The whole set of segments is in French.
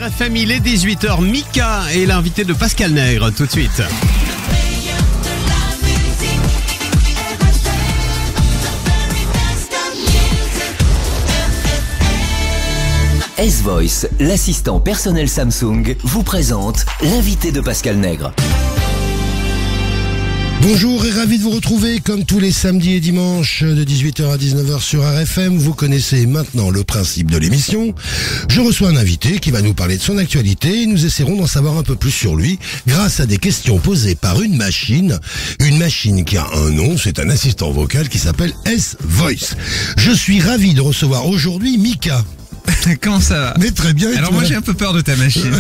RFM, il est 18h. Mika est l'invité de Pascal Nègre, tout de suite. S-Voice, l'assistant personnel Samsung, vous présente l'invité de Pascal Nègre. Bonjour et ravi de vous retrouver comme tous les samedis et dimanches de 18h à 19h sur RFM. Vous connaissez maintenant le principe de l'émission. Je reçois un invité qui va nous parler de son actualité et nous essaierons d'en savoir un peu plus sur lui grâce à des questions posées par une machine qui a un nom, c'est un assistant vocal qui s'appelle S-Voice. Je suis ravi de recevoir aujourd'hui Mika. Comment ça va? Mais très bien. Alors moi j'ai un peu peur de ta machine.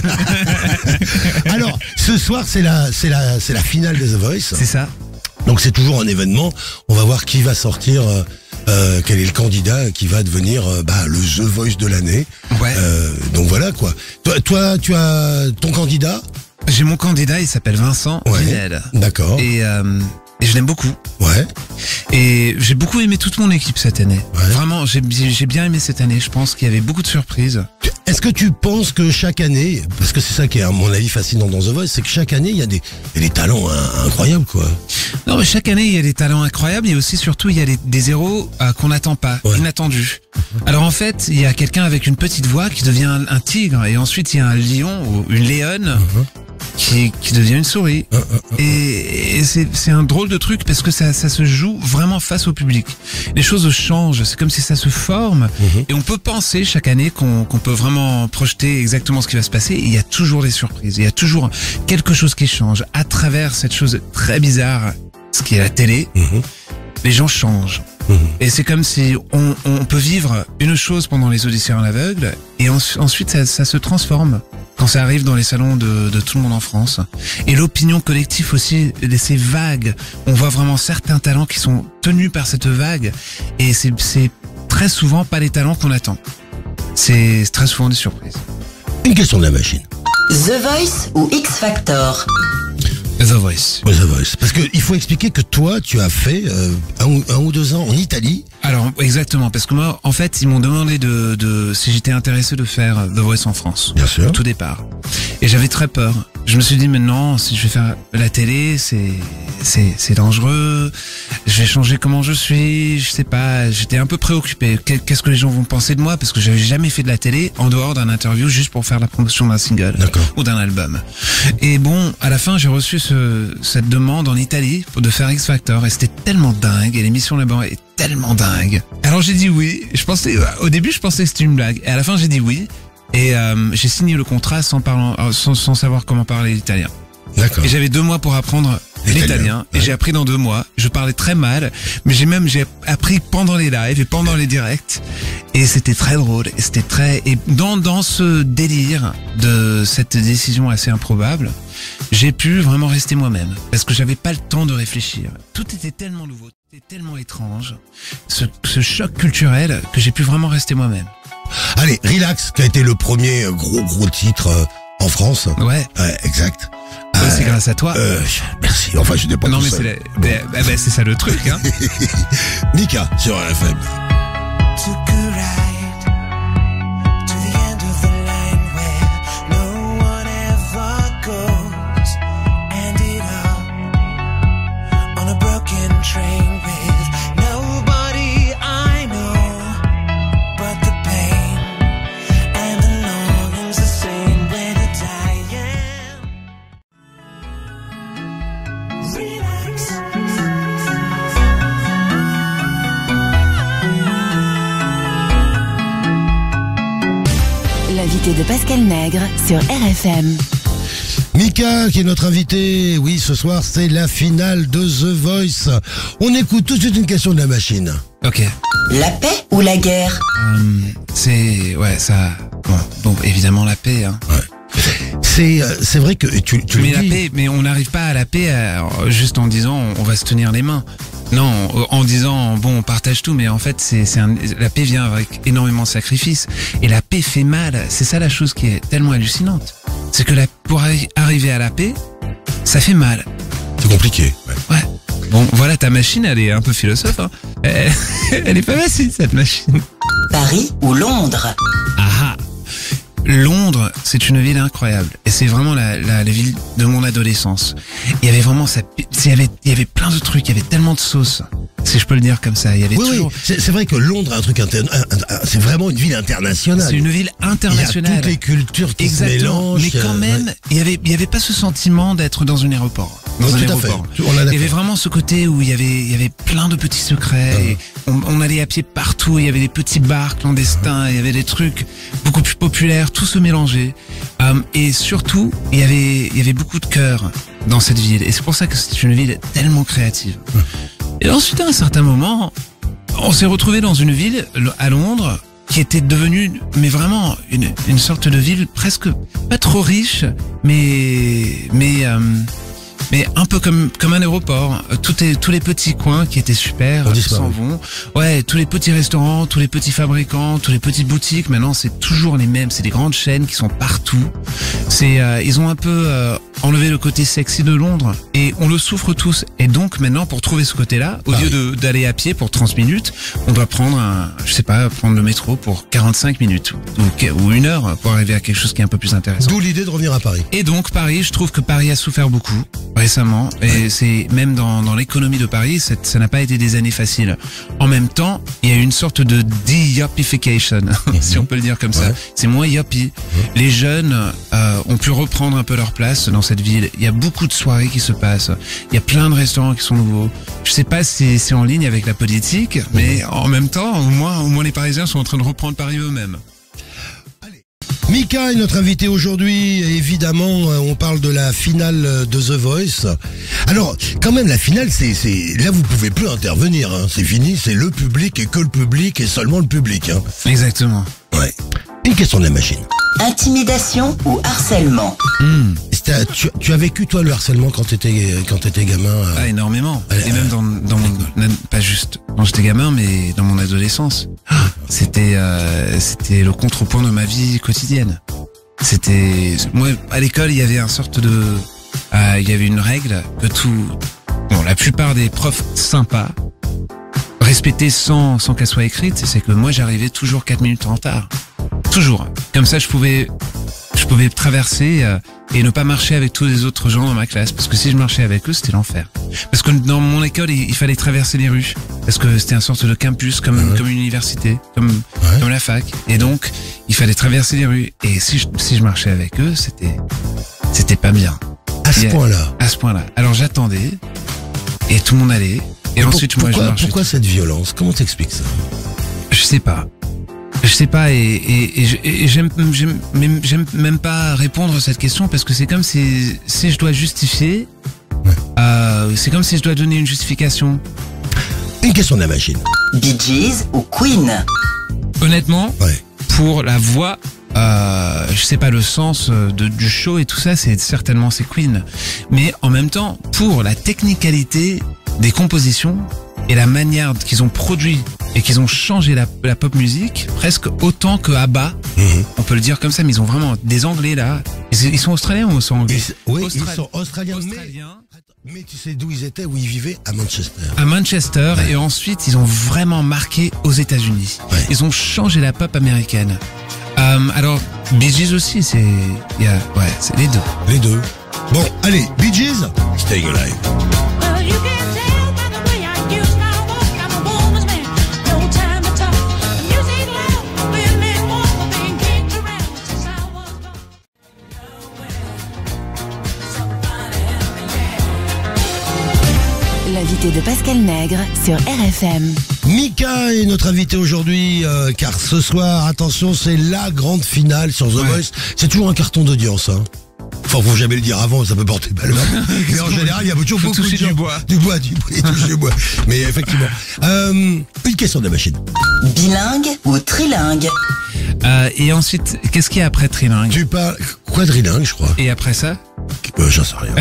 Alors ce soir c'est la finale de The Voice. C'est ça. Donc c'est toujours un événement. On va voir qui va sortir, quel est le candidat qui va devenir le The Voice de l'année. Ouais. Donc voilà quoi. Toi tu as ton candidat. J'ai mon candidat, il s'appelle Vincent Vinel. D'accord. Et je l'aime beaucoup. Ouais. Et j'ai beaucoup aimé toute mon équipe cette année. Ouais. Vraiment, j'ai bien aimé cette année. Je pense qu'il y avait beaucoup de surprises. Est-ce que tu penses que chaque année, parce que c'est ça qui est à mon avis fascinant dans The Voice, c'est que chaque année il y a des talents incroyables quoi. Non, mais chaque année il y a des talents incroyables. Et aussi surtout il y a des héros qu'on n'attend pas, inattendus. Alors en fait il y a quelqu'un avec une petite voix qui devient un tigre, et ensuite il y a un lion ou une lionne. Qui devient une souris. Et c'est un drôle de truc parce que ça se joue vraiment face au public. Les choses changent, c'est comme si ça se forme. Et on peut penser chaque année qu'on peut vraiment projeter exactement ce qui va se passer. Et il y a toujours des surprises, il y a toujours quelque chose qui change à travers cette chose très bizarre, ce qui est la télé. Les gens changent. Et c'est comme si on peut vivre une chose pendant les auditions à l'aveugle et ensuite ça se transforme quand ça arrive dans les salons de tout le monde en France. Et l'opinion collective aussi, c'est vague. On voit vraiment certains talents qui sont tenus par cette vague et c'est très souvent pas les talents qu'on attend. C'est très souvent des surprises. Une question de la machine. The Voice ou X Factor? The Voice. The Voice. Parce que il faut expliquer que toi, tu as fait un ou 2 ans en Italie. Alors exactement, parce que moi, en fait, ils m'ont demandé si j'étais intéressé de faire The Voice en France. Bien sûr. Au tout départ. Et j'avais très peur. Je me suis dit, maintenant, si je vais faire la télé, c'est dangereux. Je vais changer comment je suis. Je sais pas. J'étais un peu préoccupé. Qu'est-ce que les gens vont penser de moi? Parce que j'avais jamais fait de la télé en dehors d'un interview juste pour faire la promotion d'un single. Ou d'un album. Et bon, à la fin, j'ai reçu cette demande en Italie de faire X Factor. Et c'était tellement dingue. Et l'émission là-bas est tellement dingue. Alors j'ai dit oui. Au début, je pensais que c'était une blague. Et à la fin, j'ai dit oui. Et j'ai signé le contrat sans savoir comment parler l'italien. D'accord. Et j'avais 2 mois pour apprendre l'italien. Et j'ai appris dans 2 mois. Je parlais très mal, mais j'ai appris pendant les lives et pendant les directs. Et c'était très drôle. Et c'était et dans ce délire de cette décision assez improbable, j'ai pu vraiment rester moi-même. Parce que j'avais pas le temps de réfléchir. Tout était tellement nouveau, c'était tellement étrange. Ce choc culturel que j'ai pu vraiment rester moi-même. Allez, Relax, qui a été le premier gros titre en France. Ouais. Exact. C'est grâce à toi. Merci. Enfin, je n'étais pas non, tout mais seul. c'est ça le truc, hein. Mika sur RFM. L'invité de Pascal Nègre sur RFM. Mika, qui est notre invité, oui, ce soir, c'est la finale de The Voice. On écoute tout de suite une question de la machine. Ok. La paix ou la guerre? Bon, évidemment la paix, hein. Ouais. C'est vrai que tu mais le la dis. paix, mais on n'arrive pas à la paix juste en disant on va se tenir les mains. Non, en disant bon on partage tout, mais en fait la paix vient avec énormément de sacrifices et la paix fait mal. C'est ça la chose qui est tellement hallucinante. C'est que pour arriver à la paix, ça fait mal. C'est compliqué. Ouais. Bon, voilà, ta machine, elle est un peu philosophe, hein. Elle est pas facile, cette machine. Paris ou Londres? Ah ah. Londres, c'est une ville incroyable. Et c'est vraiment la ville de mon adolescence. Il y avait vraiment il y avait plein de trucs, il y avait tellement de sauces. Si je peux le dire comme ça. Il y avait toujours... C'est vrai que Londres a un truc c'est vraiment une ville internationale. C'est une ville internationale. Il y a toutes les cultures qui se mélangent. Mais quand même, il y avait pas ce sentiment d'être dans un aéroport. Dans un aéroport. Il y avait vraiment ce côté où il y avait plein de petits secrets. Et on allait à pied partout. Il y avait des petits bars clandestins. Il y avait des trucs beaucoup plus populaires. Tout se mélangeait. Et surtout, il y avait beaucoup de cœur dans cette ville. Et c'est pour ça que c'est une ville tellement créative. Et ensuite, à un certain moment, on s'est retrouvé dans une ville à Londres qui était devenue, mais vraiment une sorte de ville presque pas trop riche, mais un peu comme un aéroport. Tous les petits coins qui étaient super s'en vont. Ouais, tous les petits restaurants, tous les petits fabricants, tous les petites boutiques. Maintenant, c'est toujours les mêmes. C'est des grandes chaînes qui sont partout. Ils ont un peu enlevé le côté sexy de Londres et on le souffre tous. Et donc maintenant, pour trouver ce côté-là, au lieu d'aller à pied pour 30 minutes, on doit prendre prendre le métro pour 45 minutes ou 1 heure pour arriver à quelque chose qui est un peu plus intéressant. D'où l'idée de revenir à Paris. Et donc Paris, je trouve que Paris a souffert beaucoup récemment et c'est même dans l'économie de Paris, ça n'a pas été des années faciles. En même temps, il y a une sorte de de-yuppification, si on peut le dire comme ça. C'est moins yuppie. Les jeunes ont pu reprendre un peu leur place dans cette ville. Il y a beaucoup de soirées qui se passent. Il y a plein de restaurants qui sont nouveaux. Je sais pas si c'est en ligne avec la politique, mais en même temps, au moins les Parisiens sont en train de reprendre Paris eux-mêmes. Mika est notre invité aujourd'hui et évidemment on parle de la finale de The Voice. Alors quand même la finale c'est là vous pouvez plus intervenir hein. C'est fini, c'est le public et que le public et seulement le public hein. Exactement. Ouais. Une question de la machine. Intimidation ou harcèlement? Tu as vécu toi le harcèlement quand t'étais gamin Ah énormément. Et même dans mon pas juste quand j'étais gamin mais dans mon adolescence. C'était le contrepoint de ma vie quotidienne. Moi à l'école il y avait il y avait une règle que la plupart des profs sympas respectaient sans qu'elle soit écrite, c'est que moi j'arrivais toujours 4 minutes en retard. Toujours. Comme ça je pouvais traverser et ne pas marcher avec tous les autres gens dans ma classe parce que si je marchais avec eux c'était l'enfer. Parce que dans mon école il fallait traverser les rues parce que c'était une sorte de campus comme une université, comme la fac et donc il fallait traverser les rues et si je marchais avec eux c'était pas bien. À ce point-là. À ce point-là. Alors j'attendais et tout le monde allait et ensuite moi je marchais. Pourquoi cette violence? Comment t'expliques ça? Je sais pas et j'aime même pas répondre à cette question parce que c'est comme si je dois justifier, c'est comme si je dois donner une justification. Une question de la machine. Bee Gees ou Queen? Honnêtement, pour la voix, je sais pas le sens du show et tout ça, c'est Queen. Mais en même temps, pour la technicalité des compositions et la manière qu'ils ont produit et qu'ils ont changé la pop musique presque autant que ABBA, on peut le dire comme ça, mais ils ont vraiment des Anglais là. Ils sont australiens ou ils sont anglais? Oui, ils sont australiens. Mais tu sais d'où ils étaient, où ils vivaient? À Manchester. À Manchester, et ensuite ils ont vraiment marqué aux États-Unis. Ils ont changé la pop américaine. Alors Bee Gees aussi, c'est les deux. Les deux. Bon, allez, Bee Gees, Staying Alive. L'invité de Pascal Nègre sur RFM. Mika est notre invité aujourd'hui, car ce soir, attention, c'est la grande finale sur The Voice. C'est toujours un carton d'audience, hein. Enfin, faut jamais le dire avant, ça peut porter malheur. Mais en général, il y a toujours beaucoup de gens. Du bois, toucher du bois. Mais effectivement. Une question de la machine. Bilingue ou trilingue? Et ensuite, qu'est-ce qu'il y a après trilingue? Tu parles quadrilingue, je crois. Et après ça? J'en sais rien.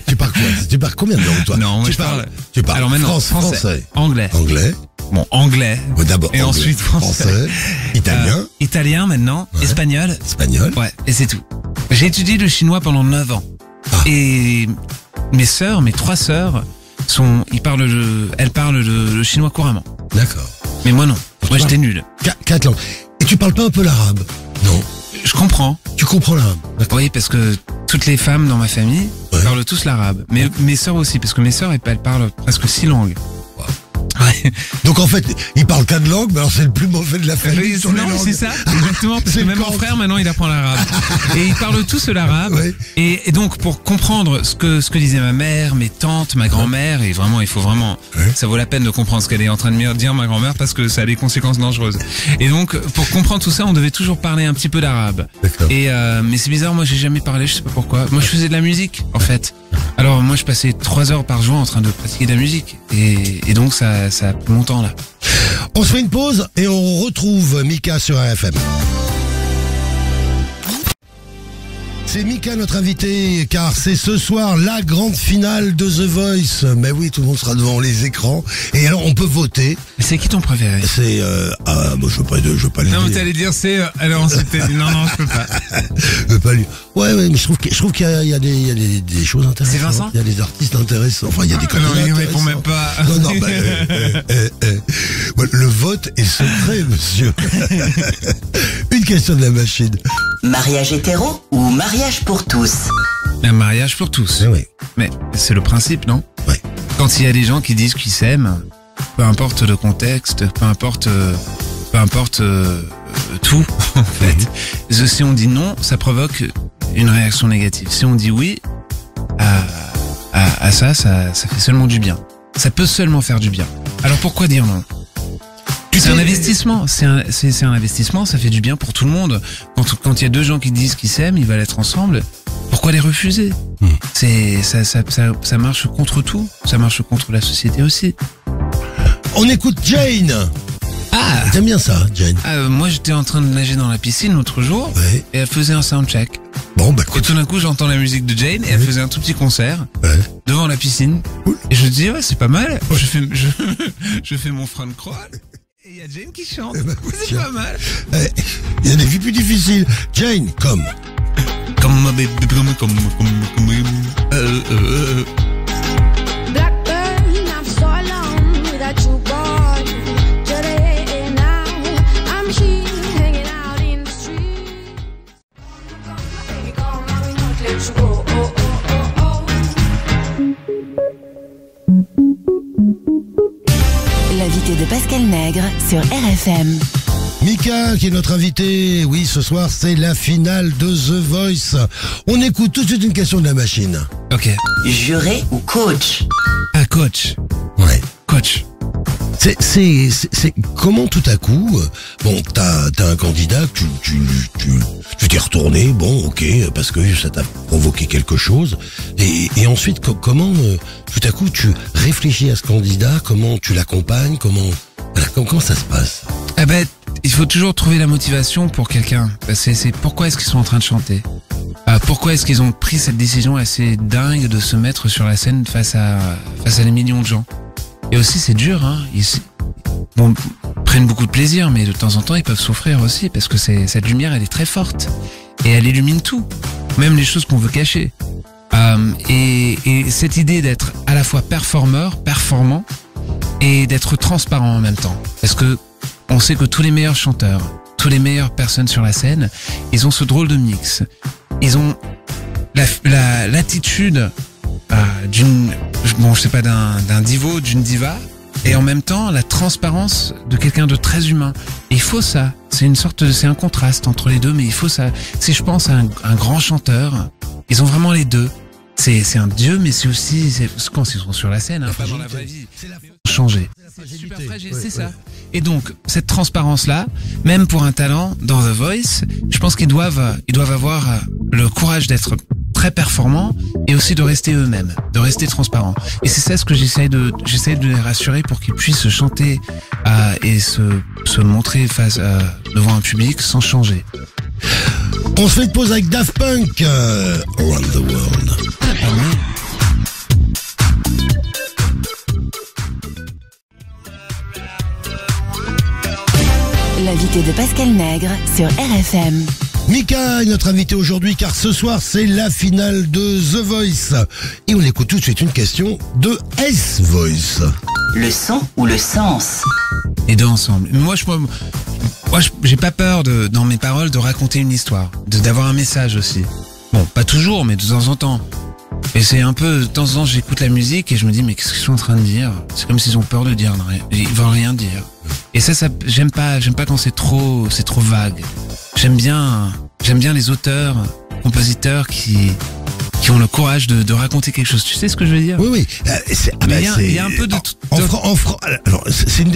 Tu parles quoi? Tu parles combien de langues, toi? Non, moi tu parles alors maintenant, français. Anglais. Bon, anglais. D'abord et anglais, ensuite français. Italien. Italien maintenant. Espagnol. Ouais, et c'est tout. J'ai étudié le chinois pendant 9 ans. Et mes 3 sœurs, elles parlent le chinois couramment. D'accord. Mais moi non. Moi j'étais nul. 4 langues. Et tu parles pas un peu l'arabe? Non. Je comprends. Tu comprends l'arabe? Oui, parce que toutes les femmes dans ma famille parlent tous l'arabe. Mais mes sœurs aussi, parce que mes sœurs, elles parlent presque 6 langues. Ouais. Donc en fait, il parle 4 langues, mais alors c'est le plus mauvais de la famille sur les Non, langues. c'est ça, exactement, parce que même mon frère maintenant il apprend l'arabe. Et ils parlent tous l'arabe. Ouais. Et donc pour comprendre ce que disait ma mère, mes tantes, ma grand-mère, et vraiment il faut vraiment, ça vaut la peine de comprendre ce qu'elle est en train de me dire ma grand-mère parce que ça a des conséquences dangereuses. Et donc pour comprendre tout ça, on devait toujours parler un petit peu d'arabe. D'accord. Et mais c'est bizarre, moi j'ai jamais parlé, je sais pas pourquoi. Moi je faisais de la musique en fait. Alors moi je passais 3 heures par jour en train de pratiquer de la musique. Et donc ça a pris longtemps là. On se fait une pause et on retrouve Mika sur RFM. C'est Mika notre invité, car c'est ce soir la grande finale de The Voice. Mais oui, tout le monde sera devant les écrans. Et alors, on peut voter. Mais c'est qui ton préféré? C'est moi je veux pas le dire. Non, mais t'allais dire c'est alors c'était non je peux pas. Je veux pas lui. Ouais, mais je trouve qu'il y a des choses intéressantes. C'est Vincent? Il y a des artistes intéressants. Enfin, il y a des candidats Non, il intéressants. répond même pas. Non, ouais, le vote est secret, monsieur. Une question de la machine. Mariage hétéro ou mariage pour tous? Un mariage pour tous. Oui. Mais c'est le principe, non? Ouais. Quand il y a des gens qui disent qu'ils s'aiment, peu importe le contexte, peu importe tout, en fait. Si on dit non, ça provoque une réaction négative. Si on dit oui, à ça fait seulement du bien. Ça peut seulement faire du bien. Alors pourquoi dire non? C'est un investissement, c'est un investissement, ça fait du bien pour tout le monde. Quand il y a deux gens qui disent qu'ils s'aiment, ils veulent être ensemble, pourquoi les refuser? Ça marche contre tout, ça marche contre la société aussi. On écoute Jane. Ah, T'aimes bien ça, Jane? moi j'étais en train de nager dans la piscine l'autre jour, Ouais. et elle faisait un soundcheck. Bon, bah Et écoute. tout d'un coup j'entends la musique de Jane, et elle faisait un tout petit concert Ouais. devant la piscine. Cool. Et je dis ouais c'est pas mal, je fais mon front crawl. Et il y a Jane qui chante. bah, C'est tiens. pas mal. Il y a des vies plus difficiles. Jane, comme. Comme ma baby, comme. Blackbird, I'm so alone without you, boy. Today now, I'm here hanging out in the street. Baby, come on, we won't let you go. Oh, oh, oh, oh. L'invité de Pascal Nègre sur RFM. Mika, qui est notre invité. Oui, ce soir, c'est la finale de The Voice. On écoute tout de suite une question de la machine. Ok. Juré ou coach? Ah, coach. Ouais. Coach. C'est comment tout à coup, bon, t'as un candidat que tu t'es retourné, bon, ok, parce que ça t'a provoqué quelque chose, et ensuite comment tout à coup tu réfléchis à ce candidat, comment tu l'accompagnes, comment ça se passe? Eh ben, il faut toujours trouver la motivation pour quelqu'un. C'est pourquoi est-ce qu'ils sont en train de chanter? Pourquoi est-ce qu'ils ont pris cette décision assez dingue de se mettre sur la scène face à des millions de gens? Et aussi, c'est dur, hein. Ils prennent beaucoup de plaisir, mais de temps en temps, ils peuvent souffrir aussi, parce que cette lumière, elle est très forte. Et elle illumine tout. Même les choses qu'on veut cacher. Et cette idée d'être à la fois performant, et d'être transparent en même temps. Parce que on sait que tous les meilleurs chanteurs, tous les meilleures personnes sur la scène, ils ont ce drôle de mix. Ils ont l'attitude d'un divo, d'une diva, et en même temps la transparence de quelqu'un de très humain. Et il faut ça. C'est un contraste entre les deux, mais il faut ça. Si je pense à un grand chanteur, ils ont vraiment les deux. C'est un dieu, mais c'est aussi quand ils sont sur la scène, hein, pas dans la vraie vie. Changer. C'est super fragile, c'est ça. Et donc cette transparence-là, même pour un talent dans The Voice, je pense qu'ils doivent avoir le courage d'être très performants et aussi de rester eux-mêmes, de rester transparents. Et c'est ça ce que j'essaie de les rassurer pour qu'ils puissent chanter et se montrer devant un public sans changer. On se fait une pause avec Daft Punk, Around the World. L'invité de Pascal Nègre sur RFM. Mika est notre invité aujourd'hui, car ce soir c'est la finale de The Voice. Et on écoute tout de suite une question de S-Voice. Le son ou le sens? Les deux ensemble. Mais moi, moi, j'ai pas peur dans mes paroles de raconter une histoire, d'avoir un message aussi. Bon, pas toujours, mais de temps en temps. Et c'est un peu, de temps en temps, j'écoute la musique et je me dis, mais qu'est-ce qu'ils sont en train de dire? C'est comme s'ils ont peur de dire rien. Ils vont rien dire. Et ça, j'aime pas quand c'est trop vague. J'aime bien les auteurs, compositeurs qui ont le courage de raconter quelque chose. Tu sais ce que je veux dire? Oui. Il y a un peu de... Alors,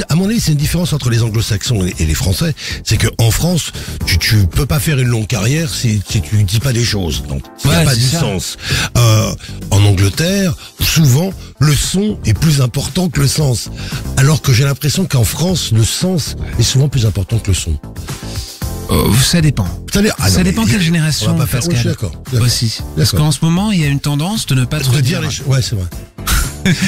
à mon avis, c'est une différence entre les anglo-saxons et les français. C'est que en France, tu peux pas faire une longue carrière si tu dis pas des choses. Donc, il n'y a pas de sens. En Angleterre, souvent, le son est plus important que le sens. Alors que j'ai l'impression qu'en France, le sens est souvent plus important que le son. Ça dépend. Ça dépend quelle génération, Pascal. Oui, je suis d'accord. Aussi. Parce qu'en ce moment, il y a une tendance de ne pas trop dire les choses. Ouais, c'est vrai.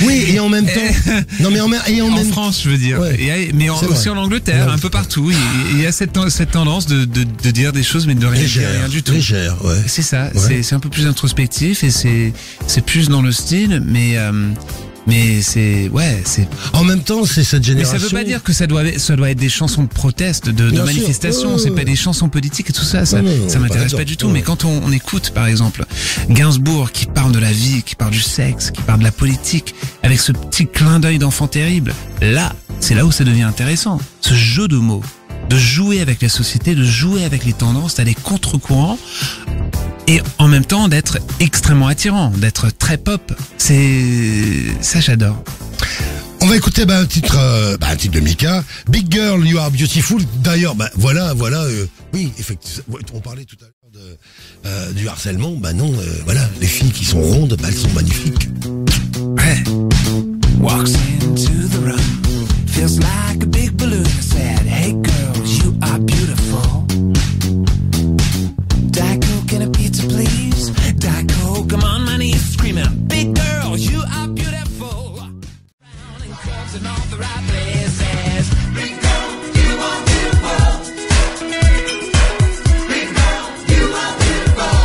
Oui, et en même temps. Non, mais en France, je veux dire. Ouais. Mais aussi en Angleterre, un peu partout. Il y a cette tendance de dire des choses, mais de rien dire rien du tout. Légère, ouais. C'est ça. Ouais. C'est un peu plus introspectif et c'est plus dans le style, mais c'est en même temps, c'est cette génération. Mais ça veut pas dire que ça doit être des chansons de proteste, de manifestation. C'est pas des chansons politiques et tout ça. Ça m'intéresse pas du tout. Mais quand on écoute, par exemple, Gainsbourg qui parle de la vie, qui parle du sexe, qui parle de la politique, avec ce petit clin d'œil d'enfant terrible, là, c'est là où ça devient intéressant. Ce jeu de mots, de jouer avec la société, de jouer avec les tendances, d'aller contre-courant. Et en même temps d'être extrêmement attirant, d'être très pop. Ça j'adore. On va écouter un titre de Mika, Big Girl You Are Beautiful. D'ailleurs, oui, effectivement, on parlait tout à l'heure du harcèlement. Non, les filles qui sont rondes, elles sont magnifiques. Ouais. Walks into the room, feels like a big balloon. I said, hey girl, you are beautiful. Diet Coke and a pizza, please. Diet Coke, I'm on my knees screaming, big girl, you are beautiful. Round in curves in all the right places. Big girl, you are beautiful. Big girl, you are beautiful.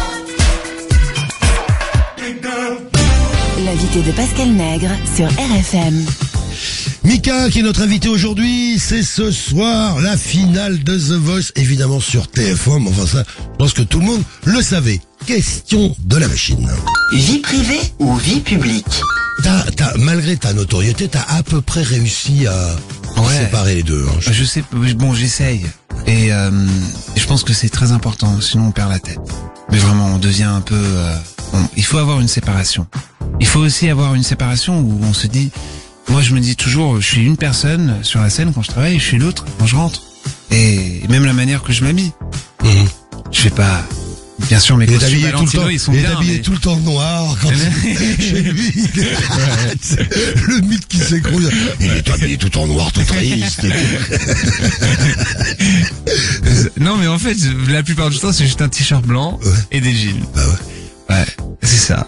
Big girl. L'invité de Pascal Nègre sur RFM. Mika, qui est notre invité aujourd'hui, c'est ce soir la finale de The Voice, évidemment sur TF1, mais enfin ça, je pense que tout le monde le savait. Question de la machine. Vie privée ou vie publique? Malgré ta notoriété, t'as à peu près réussi à séparer les deux. Hein. Je sais, bon, j'essaye. Et je pense que c'est très important, sinon on perd la tête. Mais vraiment, on devient un peu... il faut avoir une séparation. Il faut aussi avoir une séparation où on se dit... Moi, je me dis toujours, je suis une personne sur la scène quand je travaille, je suis l'autre quand je rentre. Et même la manière que je m'habille. Je fais pas... Bien sûr, mes costumes Valentino, ils sont bien. Il est habillé tout le temps de noir quand chez lui. Le mythe qui s'écroule. Il est habillé tout en noir, tout triste. Non, mais en fait, la plupart du temps, c'est juste un t-shirt blanc et des jeans. Ouais, c'est ça.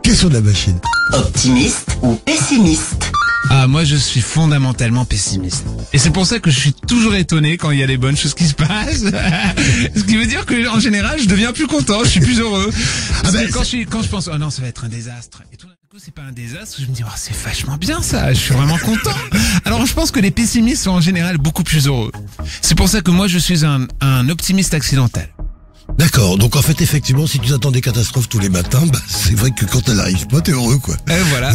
Question de la machine. Optimiste ou pessimiste? Ah, moi je suis fondamentalement pessimiste. Et c'est pour ça que je suis toujours étonné quand il y a des bonnes choses qui se passent. Ce qui veut dire que en général, je deviens plus content, je suis plus heureux. Quand je pense, oh non, ça va être un désastre. Et tout d'un coup, c'est pas un désastre, je me dis, oh, c'est vachement bien ça, je suis vraiment content. Alors je pense que les pessimistes sont en général beaucoup plus heureux. C'est pour ça que moi je suis un optimiste accidentel. D'accord, donc en fait effectivement si tu attends des catastrophes tous les matins, c'est vrai que quand elle arrive pas t'es heureux quoi. Et voilà.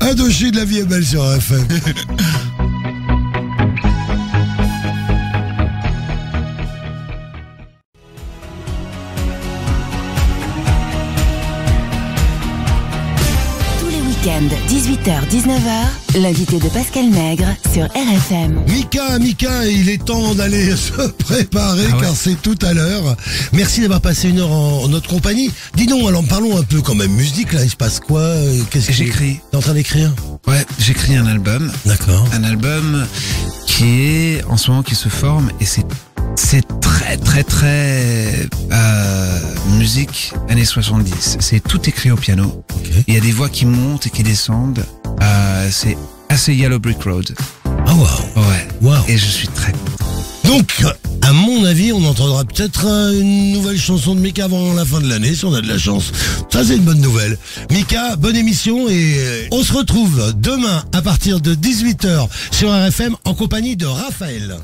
Indochine, la vie est belle sur RFM. Tous les week-ends, 18h-19h, l'invité de Pascal Nègre sur RFM. Mika, il est temps d'aller se préparer car c'est tout à l'heure. Merci d'avoir passé une heure en notre compagnie. Dis donc, alors parlons un peu quand même musique là, il se passe quoi? J'écris. T'es en train d'écrire? Ouais, j'écris un album. D'accord. Un album qui est en ce moment qui se forme et c'est très musique années 70. C'est tout écrit au piano. Okay. Il y a des voix qui montent et qui descendent. C'est assez Yellow Brick Road. Ah wow. Ouais. Wow. Et je suis très content. Donc, à mon avis, on entendra peut-être une nouvelle chanson de Mika avant la fin de l'année, si on a de la chance. Ça, c'est une bonne nouvelle. Mika, bonne émission et on se retrouve demain à partir de 18h sur RFM en compagnie de Raphaël.